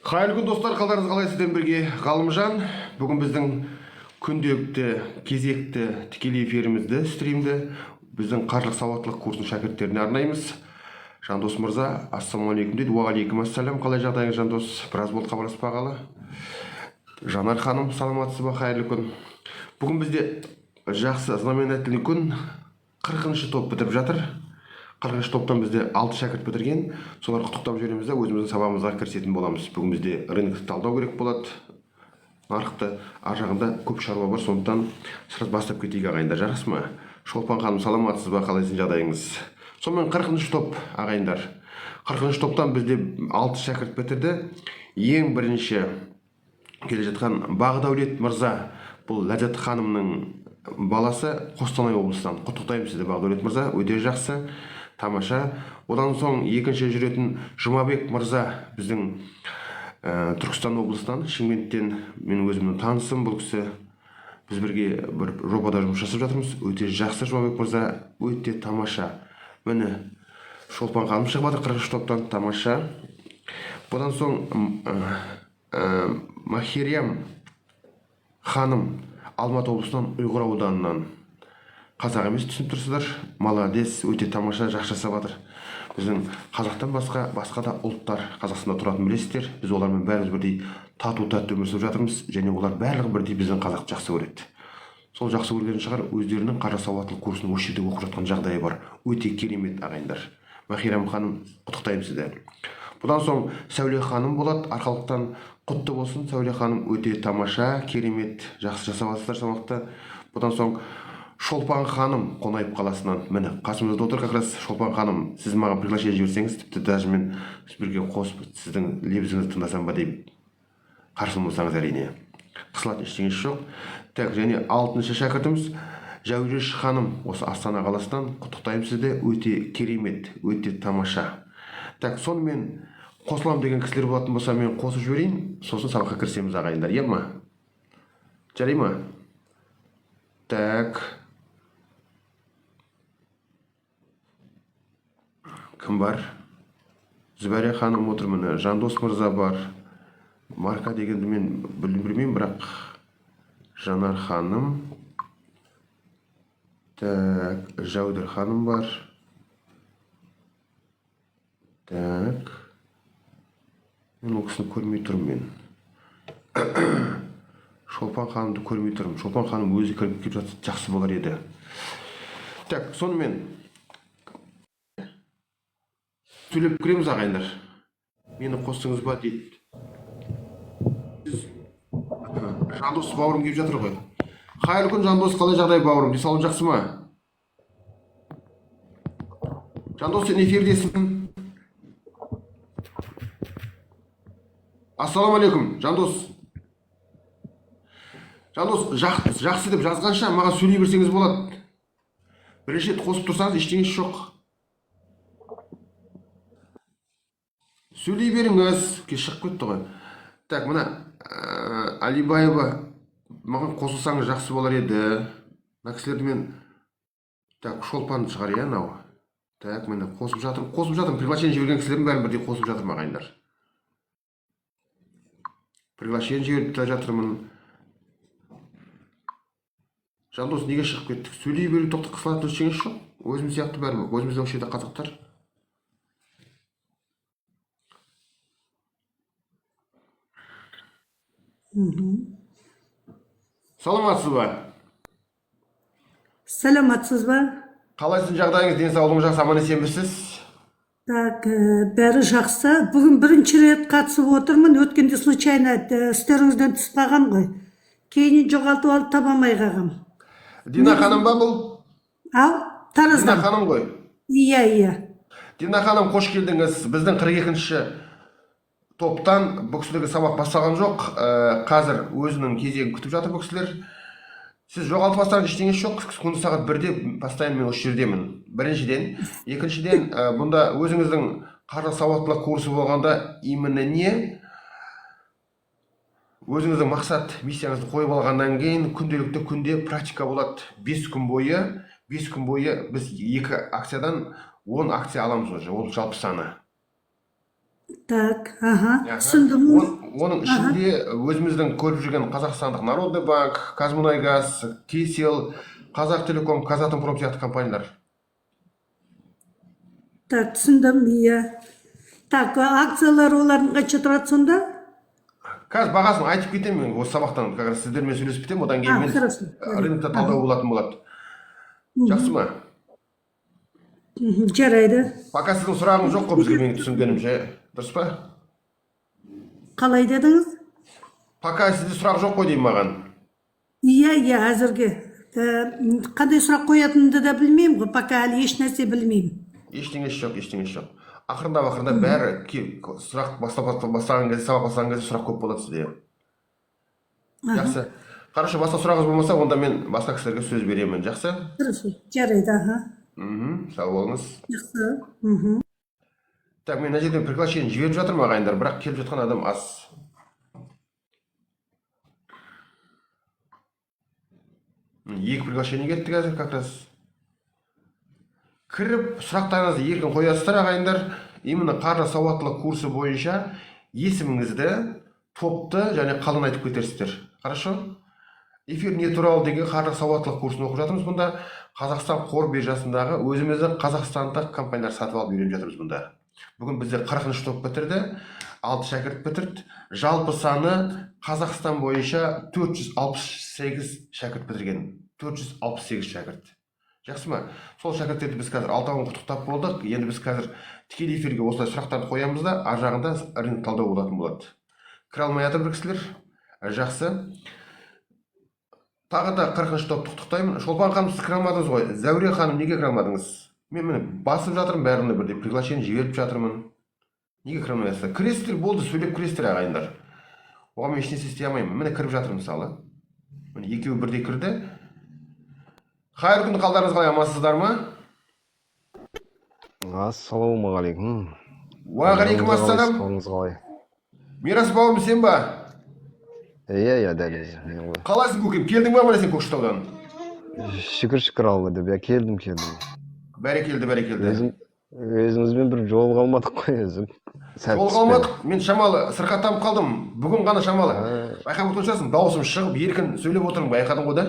Қайырлы күн достар, қалдарыңыз қалай? Сізден бірге Ғалымжан. Бүгін біздің күнделікті кезекті тікелей эфирімізді, стримді біздің қаржылық сауаттылық курсының шәкірттеріне арнаймыз. Жандос мырза, ассалаумағалейкум дейді. Уағалейкум ассалам. Қалай жағдайыңыз, Жандос? Біраз болды хабарласпағалы. Жанар ханым, саламатсыз ба? Қайырлы күн. Бүгін бізде жақсы знаменательный күн. 40-шы топ бітіп жатыр. 40-шы топтан бізде 6 шәкірт бітірген. Солар құттықтап жібереміз де өзіміздің сабағымызға кірісетін боламыз. Бүгін бізде рынокты талдау керек болады. Нарықты ар жағында көп шаруа бар, сондықтан сразу бастап кетейік ағайындар, жақсы ма? Шолпан ханым, саламатсыз ба? Қалайсың, жағдайыңыз? Сонымен 40-шы топ ағайындар. 40-шы топтан бізде 6 шәкірт бітірді. Ең бірінші келе жатқан Бағдәулет мырза, бұл Ләззат ханымның баласы, Қостанай облысынан. Құттықтаймын сізді, Бағдәулет мырза, өте жақсы, тамаша. Одан соң екінші жүретін Жұмабек мырза, біздің Түркістан облысынан, Шымкенттен, мен өзімнің танысым. Бұл кісі біз бірге бір жобада жұмыс жасап жатырмыз. Өте жақсы Жұмабек мырза, өте тамаша. Міне Шолпан ханым шығып жатыр 40-шы топтан, тамаша. Бұдан соң Махириям ханым, Алматы облысынан, Ұйғыр ауданынан. Қазақ емес, түсініп тұрсыздар. Молодец, өте тамаша, жақсы жасап жатыр. Біздің қазақтан басқа да ұлттар Қазақстанда тұратын білесіздер. Біз олармен бәріміз бірдей тату-тәтті өмір сүріп жатырмыз, және олар барлығы бірдей біздің қазақты жақсы көреді. Сол жақсы көрген шығар, өздерінің қаржы сауаттылық курсын осы жерде оқып жатқан жағдайы бар. Өте керемет ағайындар. Махирам ханым, құттықтаймын сізді. Бұдан соң Сәуле ханым болады, арқалықтан. Құтты болсын, Сәуле ханым, өте тамаша, керемет, жақсы жасап жатсыздар салмақты. Бұдан соң Шолпан ханым, Қонаев қаласынан. Міне қасымызда отыр, как раз Шолпан ханым, сіз маған приглашение жіберсеңіз, тіпті даже мен бірге қосып сіздің лебізіңізді тыңдасам ба деймін. Қарсы болсаңыз әрине. Қысылатын ештеңесі жоқ. Так, және 6-шы шәкіртіміз Жәуреш ханым, осы Астана қаласынан. Құттықтаймын сізді, өте керемет, өте тамаша. Так, сонымен қосылам деген кісілер болатын болса, мен қосып жіберейін, сосын сабаққа кірісеміз ағайындар, иә ма? Жарай ма? Так. Кім бар? Зүбәре ханым отыр, міне Жандос мырза бар. Марка дегенді мен білмеймін, бірақ Жанар ханым. Так, Жаудыр ханым бар. Так. Мен ол кісіні көрмей тұрмын мен. Шолпан ханымды көрмей тұрмын. Шолпан ханым өзі кіріп келіп жатса жақсы болар еді. Так, сонымен сөйлеп кіреміз ағайындар. Мені қостыңыз ба дейді. Жандос бауырым келіп жатыр ғой. Қайырлы күн, Жандос, қалай жағдай бауырым? Денсаулығың жақсы ма? Жандос, сен эфирдесің. Ассалаумағалейкум, Жандос. Жандос, жақсы деп жазғанша маған сөйлей берсеңіз болады. Бірінші рет қосып тұрсаңыз ештеңесі жоқ. Сөйлей беріңіз, шығып кетті ғой. Так, мына Алибаева, маған қосылсаңыз жақсы болар еді. Мына кісілерді мен... Так, Шолпан шығар, иә, нау. Так, мені қосып жатырмын. Приглашение жіберген кісілердің бәрін бірдей қосып жатырмын ағайындар. Приглашение жіберіп жатырмын. Жандос, неге шығып кеттік? Сөйлей беру тоқтық қысылатын ештеңесі жоқ. Өзіміз сияқты бәрі, өзіміздің шеті қазақтар. Саламатсыз ба? Саламатсыз ба? Қалайсың, жағдайыңыз, денсаулығыңыз жақсы, аман есенбісіз? Так, бәрі жақсы. Бүгін бірінші рет қатысып отырмын. Өткенде случайно істеріңізден түсіп қалған ғой. Кейін жоғалтып алып таба алмай қалғам. Дина ханым ба бұл? Ау, Тараздан. Дина ханым ғой. Иә. Дина ханым, қош келдіңіз. Біздің 42-ші топтан бұл кісілерге сабақ басталған жоқ. Қазір өзінің кезегін күтіп жатыр бұл кісілер. Сіз жоғалтып бастаған ештеңесі жоқ. Күнде сағат 1-де постоянно мен осы жердемін. Біріншіден, екіншіден, бұнда өзіңіздің қаржы сауаттылық курсы болғанда именно не? Өзіңіздің мақсат, миссияңызды қойып алғаннан кейін күнде практика болады. 5 күн бойы біз 2 акциядан 10 акция аламыз уже, ол жалпы саны. Так, аха, Аха. түсіндім. Оның ішінде өзіміздің көріп жүрген Қазақстандық Народный банк, Казмунайгаз, Кесел, Қазақтелеком, Казатомпром сияқты компаниялар. Так, түсіндім, иә. Так, акциялар олардың қанша тұрады сонда? Қазір бағасын айтып кетемін мен осы сабақтан, как раз сіздермен сөйлесіп кетемін, одан кейін мен хорошо. рынокта талдау болатын болады. Жақсы ма? Жарайды. Пока сіздің сұрағыңыз жоқ қой бізге, менің түсінгенімше, дұрыс па? Қалай дедіңіз? Пока сізде сұрақ жоқ қой деймін маған. Иә, әзірге. Қандай сұрақ қоятынымды да білмеймін ғой, пока әлі еш нәрсе білмеймін. Ештеңесі жоқ. Ақырындап бәрі сұрақ бастаған кезде, сабақ бастаған кезде сұрақ көп болады сізде. Жақсы. Хорошо, басқа сұрағыңыз болмаса, онда мен басқа кісілерге сөз беремін. Жақсы? Хорошо, жарайды, аха. Сау болыңыз. Жақсы. Так, мен мына жерден приглашение жіберіп жатырмын ағайындар, бірақ келіп жатқан адам аз. Екі приглашение кетті қазір как раз. Кіріп, сұрақтарыңызды еркін қоясыздар ағайындар. Именно қаржы сауаттылық курсы бойынша есіміңізді, топты және қалың айтып кетерсіздер. Хорошо? Эфир не туралы деген қаржы сауаттылық курсын оқып жатырмыз бұнда. Қазақстан қор биржасындағы өзіміздің қазақстандық компаниялар сатып алып үйреніп жатырмыз бұнда. Бүгін бізде 40-шы топ бітірді, 6 шәкірт бітірді. Жалпы саны Қазақстан бойынша 468 шәкірт бітірген. 468 шәкірт. Жақсы ма? Сол шәкірттерді біз қазір 6-ын құттықтап болдық. Енді біз қазір тікелей эфирге осылай сұрақтарды қоямыз да, ар жағында рынок талдау болатын болады. Кіре алмай жатыр бір кісілер. Жақсы. Тағы да 40-шы топты құттықтаймын. Шолпан ханым, сіз кіре алмадыңыз ғой. Зәуре ханым, неге кіре алмадыңыз? Мен міне басып жатырмын бәріне бірдей, приглашение жіберіп жатырмын. Неге кіре алмайсыздар? Кіресіздер, болды, сөйлеп кіресіздер ағайындар. Оған мен ешнәрсе істей алмаймын. Міне кіріп жатыр мысалы. Міне екеуі бірдей кірді. Қайырлы күн, қалдарыңыз қалай, амансыздар ма? Ассалаумағалейкум. Уағалейкум ассалам. Қалыңыз қалай? Мирас бауырым, сен ба? Иә, дәл. Қалайсың көкем? Келдің ба міне сен Көкшетаудан? Шүкір Алла деп, келдім. Бәрекелді. Өзіңізбен бір жол қалмадық қой өзім. Жол қалмадық, мен шамалы сырқаттанып қалдым. Бүгін ғана шамалы. Байқап отырсың, дауысым шығып, еркін сөйлеп отырмын, байқадың ғой да?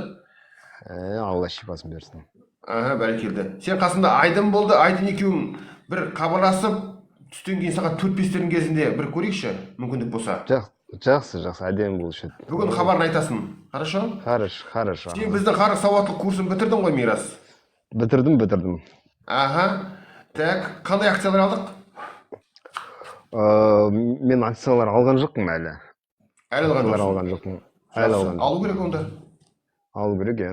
Алла шипасын берсін. Бәрекелді. Сен қасында Айдын болды, Айдын екеуің бір хабарласып, түстен кейін сағат 4-5-тердің кезінде бір көрейікші, мүмкіндік болса. Жақсы, әдемі болушы еді. Бүгін хабарын айтасың, хорошо? Хорошо. Сен біздің қаржы сауаттылық курсын бітірдің ғой, Мирас? Бітірдім. Так, қандай акциялар алдық? Мен акциялар алған жоқпын әлі. Әлі алған жоқпын. Алу керек онда? Алу керек, иә.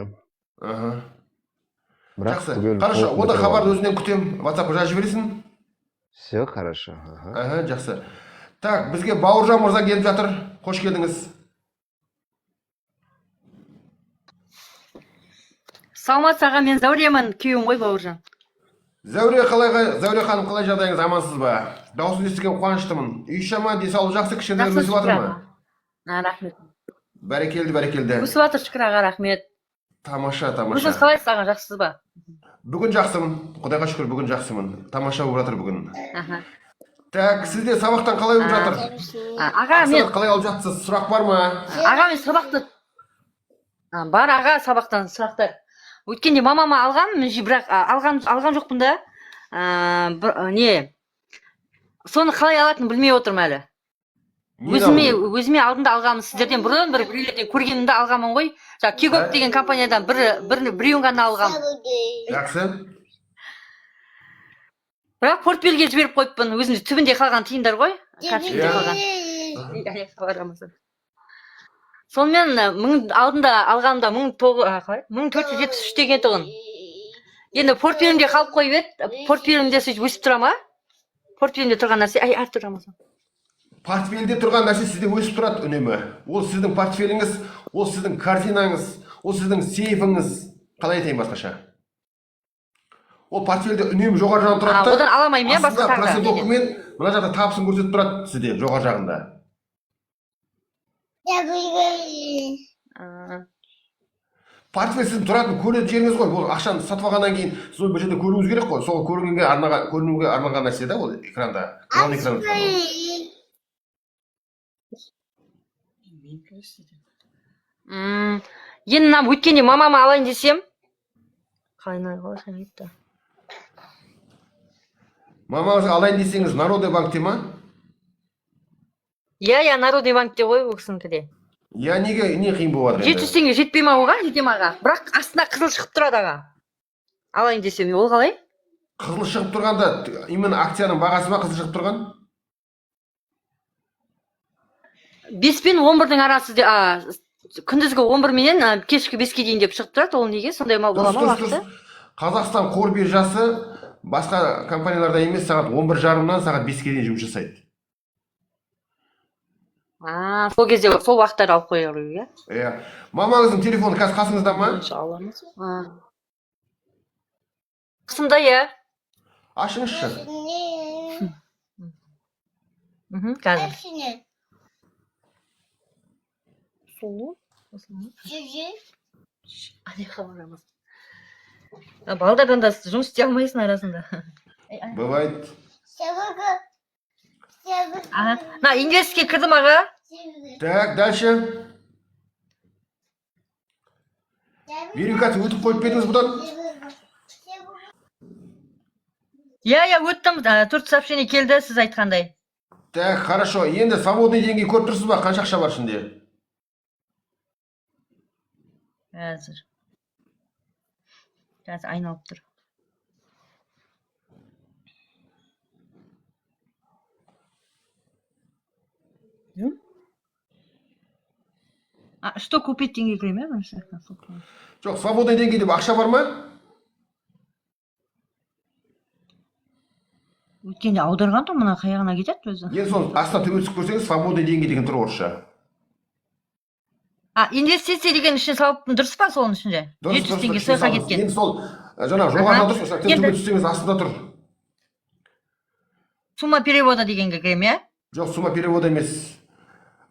Жақсы, хорошо, онда хабарды өзінен күтем, WhatsApp-қа жазып жібересің? Все, хорошо. Жақсы. Так, бізге Бауыржан мырза келіп жатыр. Қош келдіңіз. Саламатсыз аға, мен Зәуремін, күйеуім ғой Бауыржан. Зәуре ханым, қалай жағдайыңыз, амансыз ба? Дауысын естіген қуаныштымын. Үй жаман, денсаулық жақсы, кішкене өсіп жатыр ма? Рахмет. Бәрекелді. Өсіп жатыр, шүкір аға, рахмет. Тамаша. Өзіңіз қалайсыз аға, жақсысыз ба? Бүгін жақсымын. Құдайға шүкір, бүгін жақсымын. Тамаша болып жатыр бүгін. Так, сізде сабақтан қалай болып жатыр? Аға, мен қалай алып жатсыз? Сұрақ бар ма? Аға, мен сабақты бар аға, сабақтан сұрақтар. Өткенде мамама алған, бірақ алған жоқпын да. Соны қалай алатынын білмей отырмын әлі. Өзіме алдында алғанмын, сіздерден бұрын біреулерден көргенімді алғанмын ғой. Кегоп деген компаниядан біреуін ғана алғанмын. Жақсы. Бірақ портфельге жіберіп қойыппын, өзімде түбінде қалған тиындар ғой. Карточкада қалған. Сонымен алдында алғанымда 1473 деген тұғын. Енді портфелімде қалып қойып еді, портфелімде сөйтіп өсіп тұра ма? Портфелімде тұрған нәрсе, әріп тұра ма? Портфелде тұрған нәрсе сізде өсіп тұрады үнемі. Ол сіздің портфеліңіз, ол сіздің картинаңыз, ол сіздің сейфіңіз. Қалай айтайын басқаша? Ол портфелде үнемі жоғары жағында тұрады. Одан аламаймын, иә, басқа тағы. Астында документ, мына жақта табысын көрсетіп тұрады сізде жоғары жағында. портфель сіздің тұратын көретін жеріңіз ғой. Ол ақшаны сатып алғаннан кейін сіз ол бір жерде көруіңіз керек қой. Сол көргенге арналған нәрсе да ол экранда. Экран экранда. Енді мына өткенде мамама алайын десем, қалай айтты. Мамаңызға алайын десеңіз, Народный банкте ма? Иә, Народный банкте ғой ол кісінікіде. Я не қиын болып жатыр 700 теңге жетпей ма оған, жете маға. Бірақ астына қызыл шығып тұрады аға. Алайын десем, ол қалай? Қызыл шығып тұрғанда, именно акцияның бағасы ма қызыл шығып тұрған? 5 пен 11-дің арасы күндізгі 11 менен кешкі 5-ке дейін деп шығып тұрады. Ол неге? Сондай мал бола ма уақыты? Қазақстан қор биржасы басқа компанияларда емес, сағат 11:30-нан сағат 5-ке дейін жұмыс жасайды. Сол кезде сол уақыттар алып қоя алу, иә? Иә. Мамаңыздың телефоны қазір қасыңызда ма? Қасымда, иә. Ашыңызшы. Қазір. Балдардан да жұмыс істей алмайсың арасында. Бывает. На, инглеске кірдім аға. Так, дальше. Верификация өтіп қойып бердіңіз бұдан? Иә, өттім. 4 сообщение келді, сіз айтқандай. Так, хорошо. Енді свободный деньги көріп тұрсыз ба? Қанша ақша бар ішінде? Қазір айналып тұр. Что купить деньги кірем, ә? Жоқ, свободный деньги деп ақша бар ма? Өткенде аударған да мұна қаяғына кетеді өзі. Енді соны астына төмен түсіп көрсеңіз, свободный деньги деген тұр орысша. Инвестиция деген ішіне салыптың дұрыс па соның ішінде? 700 теңге сыйға кеткен. Енді сол жаңа жоғарыда дұрыс, төмен түссеңіз астында тұр. Сумма перевода дегенге кірем, иә? Жоқ, сумма перевода емес.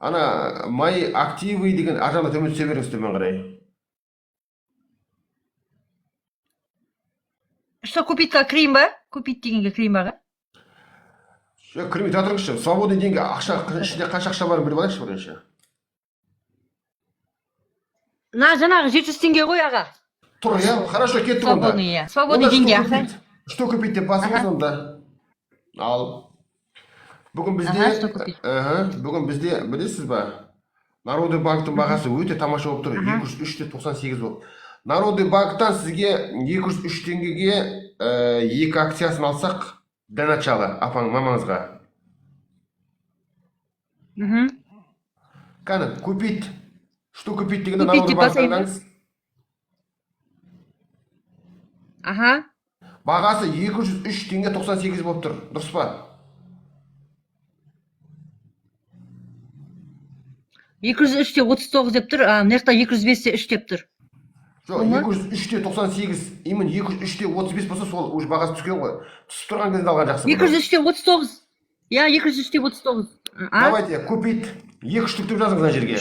Ана мои активы деген аржағына төмен түсе беріңіз төмен қарай. Что купить-қа кірейін ба? Купить дегенге кірейін ба? Жоқ, кірмей татырыңызшы. Свободный деньги ақша ішінде қанша ақша барын біліп алайықшы бірінші. На, жаңағы 700 теңге ғой аға. Тұр, иә? Хорошо, кетті онда. Свободный, иә. Свободный деньги, аға. Что купить деп басыңыз онда. Ал. Бүгін бізде, білесіз ба? Народный банктың бағасы өте тамаша болып тұр. 203.98 болып. Народный банктан сізге 203 теңгеге 2 акциясын алсақ, для начала, мамаңызға. Кәні, купить. Что купить дегенде Народный банктан? Аха. Бағасы 203 теңге 98 болып тұр. Дұрыс па? 203-те 39 деп тұр, мынаяқта 205-те 3 деп тұр. Жоқ, 203-те 98, именно 203-те 35 болса, сол уже бағасы түскен ғой. Түсіп тұрған кезінде алған жақсы. 203-те 39. Я 203-те 39. Давайте, купить. 2 штук деп жазыңыз ана жерге.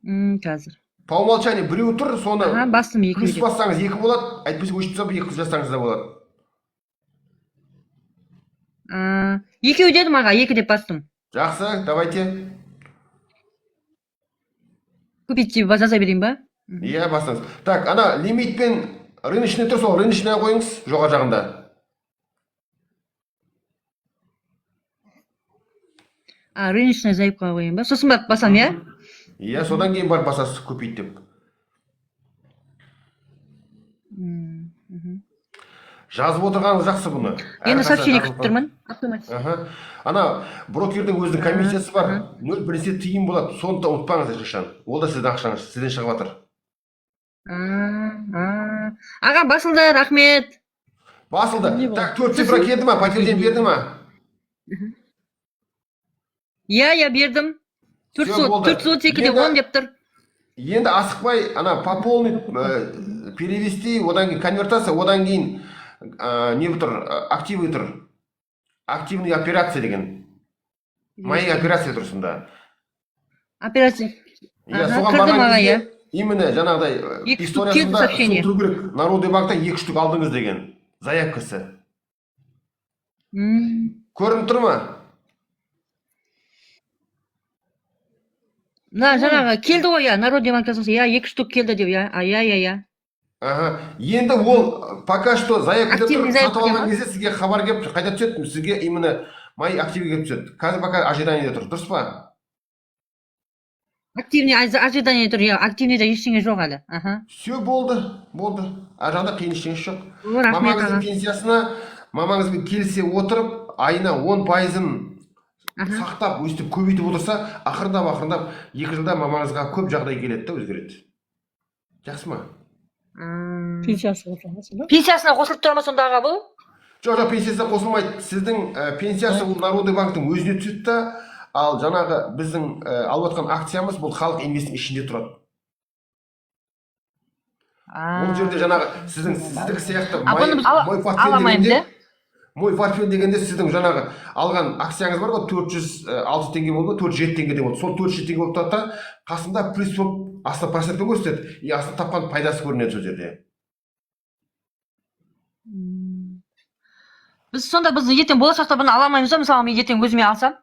Қазір. По умолчанию біреу тұр, соны бастым 2 плюс бассаңыз 2 болады, әйтпесе өшіп тұрса 2 жазсаңыз да болады. Екеу дедім аға, 2 деп бастым. Жақсы, давайте. Купить деп жаза берейін ба? Иә, бастыңыз. Так, ана лимит пен рыночный тұр, сол рыночный қойыңыз жоғар жағында. Рыночный заявка қойын ба? Сосын барып басам, иә? Иә, содан кейін барып басасыз купить деп. Жазып отырғаныңыз жақсы бұны. Енді сообщение күтіп тұрмын. Ана брокердің өзінің комиссиясы бар. 0,1 тиын болады. Соны да ұмытпаңыз ешқашан. Ол да сіздің ақшаңыз, сізден шығып жатыр. Аға, басылды, рахмет. Басылды. Так, 4 цифра келді ма? Подтверждение берді ма? Иә, бердім. 402-де 10 деп тұр. Енді асықпай, ана пополнить, перевести, одан кейін конвертация, одан кейін не бұтыр, активы тұр. Активный операция деген. Мои операция тұрсында. Операция. Иә, Ага, соған кірдім барған аға, кезде иә. именно жаңағыдай Екі штук келді историясында сообщение. тұру керек. Народный банктан 2 штук алдыңыз деген заявкасы. Көрініп тұр ма? Мына жаңағы келді ғой, иә, Народный банк жасаса, иә, 2 штук келді деп, иә. Иә. Ага. Енді ол пока что заявкада Активный тұр, заявка сатып ма? алған кезде сізге хабар келіп қайта түседі, сізге именно мои активы келіп түседі. Қазір пока ожиданиеде тұр, дұрыс па? Активный ожидание тұр, иә, активныйда ештеңе жоқ әлі. Аха. Все болды. Ар жағында қиын ештеңе жоқ. Рахмет Мамаңыздың аға. пенсиясына мамаңызбен келісе отырып, айына 10%-ын сақтап, өстіп көбейтіп отырса, ақырындап 2 жылда мамаңызға көп жағдай келеді да өзгереді. Жақсы ма? Пенсиясы қосылмаса да. Пенсиясына қосылып тұр ма сонда аға бұл? Жоқ, пенсиясына қосылмайды. Сіздің пенсиясы бұл Народный банктың өзіне түседі да, ал жаңағы біздің алып жатқан акциямыз бұл халық инвестің ішінде тұрады. Бұл жерде жаңағы сіздікі сияқты бұны біз аламаймыз, иә? мой портфель дегенде сіздің жаңағы алған акцияңыз бар ғой, 406 теңге болды, 407 теңге болды. Сол 407 теңге болып тұрады да, қасында плюс болып астына процентпен көрсетеді. И астына тапқан пайдасы көрінеді сол жерде. Біз ертең болашақта бұны аламаймыз ба? Мысалы, мен ертең өзіме алсам,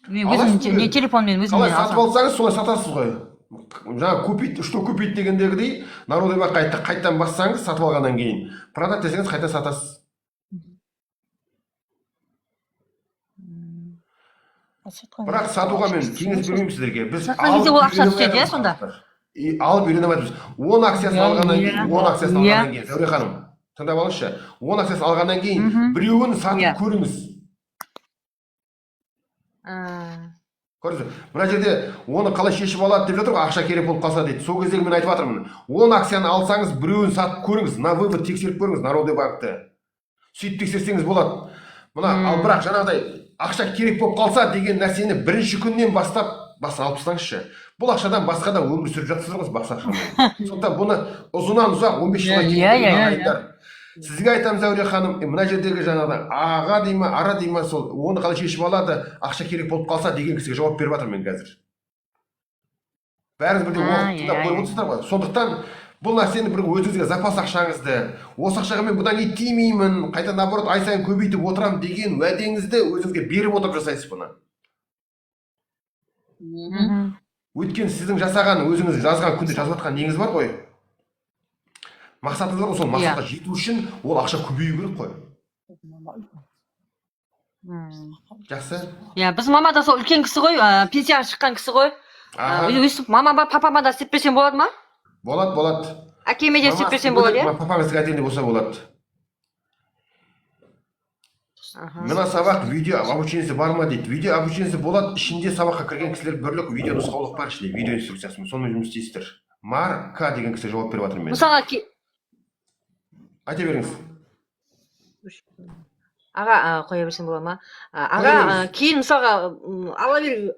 мен өзім телефонмен өзіме Қалай сатып алсам. алсаңыз, солай сатасыз ғой. Жаңа купить, что купить дегендегідей, Народный банк қайттан бассаңыз, сатып алғаннан кейін, продать десеңіз қайта сатасыз. Бірақ сатуға мен кеңес бермеймін сіздерге. Біз Сатқан кезде ол ақша түседі, иә, сонда? Алып үйрене алмаймыз. 10 акциясын алғаннан кейін, 10 акциясын алғаннан кейін, Сәуре ханым, тыңдап алыңызшы. 10 акциясын алғаннан кейін біреуін сатып көріңіз. Көрдіңіз, мына жерде оны қалай шешіп алады деп жатыр ғой, ақша керек болып қалса дейді. Сол кездегі мен айтып жатырмын. 10 акцияны алсаңыз, біреуін сатып көріңіз, на вывод тексеріп көріңіз, Народный банкты. Сөйтіп тексерсеңіз болады. Мына, ал бірақ жаңағыдай ақша керек болып қалса деген нәрсені бірінші күннен бастап басын алып тастаңызшы. Бұл ақшадан басқа да өмір сүріп жатсыздар ғой, бақсы ақшамен. Сондықтан бұны ұзынан ұзақ 15 жылға кейін сізге айтамын, Зәуре ханым, мына жердегі жаңағыдай аға дейма, ара дейма, сол оны қалай шешіп алады, ақша керек болып қалса деген кісіге жауап беріп жатырмын мен қазір. Бәріңіз бірден оқып тыңдап қойып отырсыздар ғой. Сондықтан бұл нәрсені бір өзіңізге запас ақшаңызды, осы ақшаға мен бұдан еттеймеймін, қайта наоборот ай сайын көбейтіп отырамын деген уәдеңізді өзіңізге беріп отырып жасайсыз бұны. Өйткені сіздің жасаған, өзіңіз жазған күнде жазып жатқан неңіз бар ғой. Мақсатыңыз бар ғой, сол мақсатқа жету үшін ол ақша көбею керек қой. Жақсы? Иә, біз мама да сол үлкен кісі ғой, пенсияға шыққан кісі ғой. Өстіп мамама, папама да істеп берсем болады ма? Болады. Әкеме де істеп берсем болады, иә? Папаңыздың әдемі болса болады. Мына сабақ видео обучениесі бар ма дейді. Видео обучениесі болады, ішінде сабаққа кірген кісілер бірлік видео нұсқаулық бар ішінде, видео инструкциясы. Сонымен жұмыс істейсіздер. Марка деген кісі жауап беріп жатырмын мен. Мысалға айта беріңіз. Аға, қоя берсем бола ма? Аға, кейін мысалға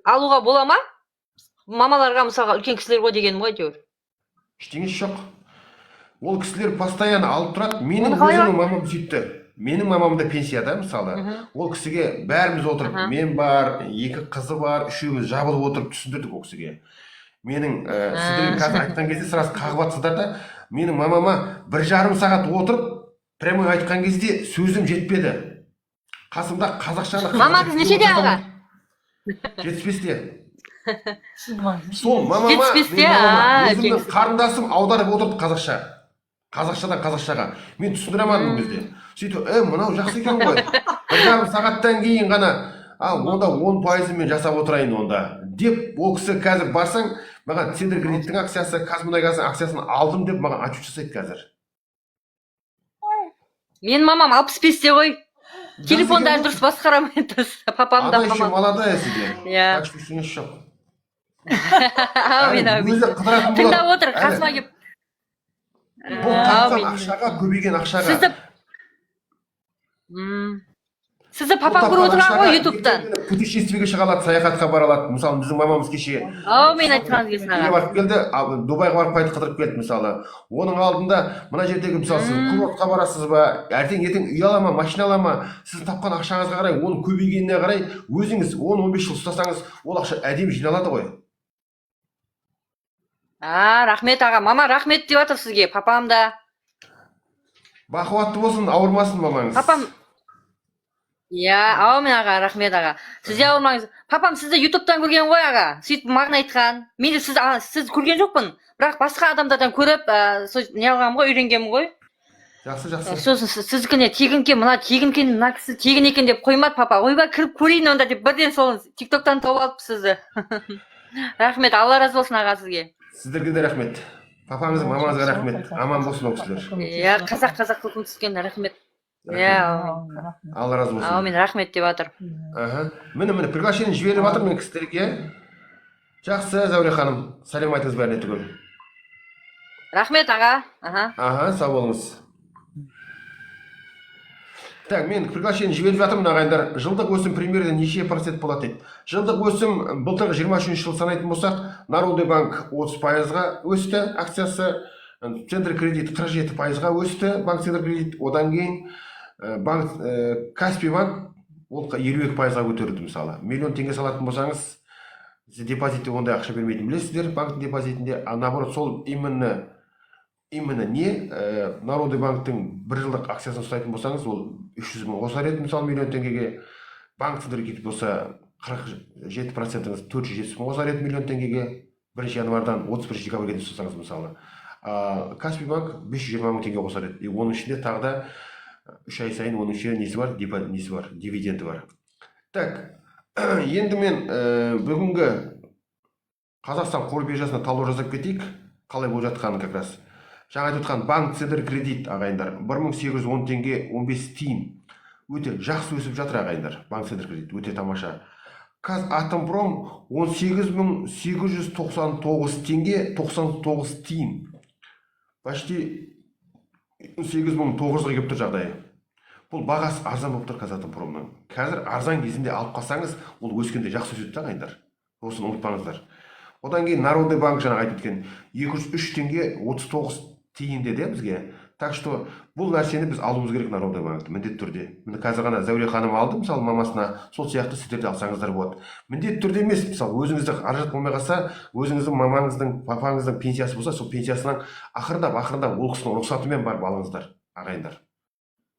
алуға бола ма? Мамаларға мысалға үлкен кісілер ғой дегенім ғой әйтеуір. Ештеңесі жоқ. Ол кісілер постоянно алып тұрады. Менің өзімнің мамам сөйтті. Менің мамам да пенсияда, мысалы. Ол кісіге бәріміз отырып, мен бар, 2 қызы бар, 3-еуміз жабылып отырып түсіндірдік ол кісіге. Менің сіздерге қазір айтқан кезде сразу қағып жатсыздар да, менің мамама 1,5 сағат отырып, прямой айтқан кезде сөзім жетпеді. Қасымда қазақшаны... Мамаңыз нешеде аға? 75-те. Сол мамама, өзімнің қарындасым аударып отырды қазақша. Қазақшадан қазақшаға. Мен түсіндіремадым бізде. Сөйтіп, мынау жақсы екен ғой. 1,5 сағаттан кейін ғана, онда 10% мен жасап отырайын онда. Деп, ол кісі қазір барсаң, маған Центр кредиттің акциясы, Қазмұнайгаздың акциясын алдым деп маған отчет жасайды қазір. Мен мамам 65-те ғой. Телефонда дұрыс басқарамайды дұрыс. Папам да мамам. Ана еще молодая сізде. Так что ештеңесі жоқ. Әумин. Тыңдап отыр, қасыма кеп. Бұл тапқан ақшаға, көбейген ақшаға. Сізді папам көріп отырған ғой ютубтан. Путешествиеге шыға алады, саяхатқа бара алады. Мысалы, біздің мамамыз кеше мен айтқан кезін аға. барып келді, Дубайға барып қайтып қыдырып келді мысалы. Оның алдында мына жердегі мысалы сіз курортқа барасыз ба, ертең үй ала ма, машина ала ма, сіз тапқан ақшаңызға қарай, оның көбейгеніне қарай өзіңіз 10-15 жыл ұстасаңыз, ол ақша әдемі жиналады ғой. Рахмет аға. Мама рахмет деп жатыр сізге. Папам да. Бақуатты болсын, ауырмасын мамаңыз. Папам. Аумин аға, рахмет аға. Сіз де ауырмаңыз. Папам сізді ютубтан көрген ғой аға. Сөйтіп маған айтқан. Мен де сіз көрген жоқпын. Бірақ басқа адамдардан көріп, не алғанмын ғой, үйренгенмін ғой. Жақсы. Сосын сіздікіне тегін мына кісі тегін екен деп қоймады папа. Ойбай кіріп көрейін онда деп бірден сол тиктоктан тауып алып сізді. Рахмет, Алла разы болсын аға сізге. Сіздерге де рахмет. Папаңыз, мамаңызға рахмет. Аман болсын ол кісілер. Қазақ қылқын түскен рахмет. Алла разы болсын. Аумин, рахмет деп жатыр. Міне, приглашение жіберіп жатыр мен кісілерге. Жақсы, Зәуре ханым. Сәлем айтыңыз бәріне түгел. Рахмет аға. Сау болыңыз. Так, мен приглашение жіберіп жатырмын ағайындар. Жылдық өсім примерно неше процент болады дейді. Жылдық өсім былтырғы 23 жыл санайтын болсақ, Народный банк 30%-ға өсті акциясы, Центр кредит 37%-ға өсті, банк Центр кредит, одан кейін банк Каспий банк ол 52%-ға көтерді мысалы. Миллион теңге салатын болсаңыз, депозитте ондай ақша бермейтін білесіздер, банктың депозитінде, наоборот сол именно не Народный банктың бір жылдық акциясын ұстайтын болсаңыз, ол 300 мың қосар еді, мысалы миллион теңгеге. Банк Центр кредит болса 47%-іңіз 470 мың қосар еді миллион теңгеге. 1 январдан 31 декабрьге дейін ұстасаңыз мысалы. Каспий банк 520 мың теңге қосар еді. Оның ішінде тағы да 3 ай сайын оның ішінде несі бар, дивиденді бар. Так, енді мен бүгінгі Қазақстан қор биржасына талдау жасап кетейік. Қалай болып жатқанын как раз. Жаңа айтып отқан банк Центр кредит ағайындар 1810 теңге 15 тиын. Өте жақсы өсіп жатыр ағайындар. Банк Центр кредит өте тамаша. Қазатомпром 18.899 теңге 99 тиын. Почти 8.900-ға келіп тұр жағдайы. Бұл бағасы арзан болып тұр Қазатомпромның. Қазір арзан кезінде алып қалсаңыз, ол өскенде жақсы өседі ағайындар. Осыны ұмытпаңыздар. Одан кейін Народный банк жаңа айтып өткен 203 теңге 39 тиын деді бізге. Так что бұл нәрсені біз алуымыз керек Народный банкты міндетті түрде. Міне қазір ғана Зәуре ханым алды, мысалы мамасына, сол сияқты сіздер де алсаңыздар болады. Міндетті түрде емес, мысалы өзіңізді қаражат болмай қалса, өзіңіздің мамаңыздың, папаңыздың пенсиясы болса, сол пенсиясынан ақырындап ол кісінің рұқсатымен барып алыңыздар, ағайындар.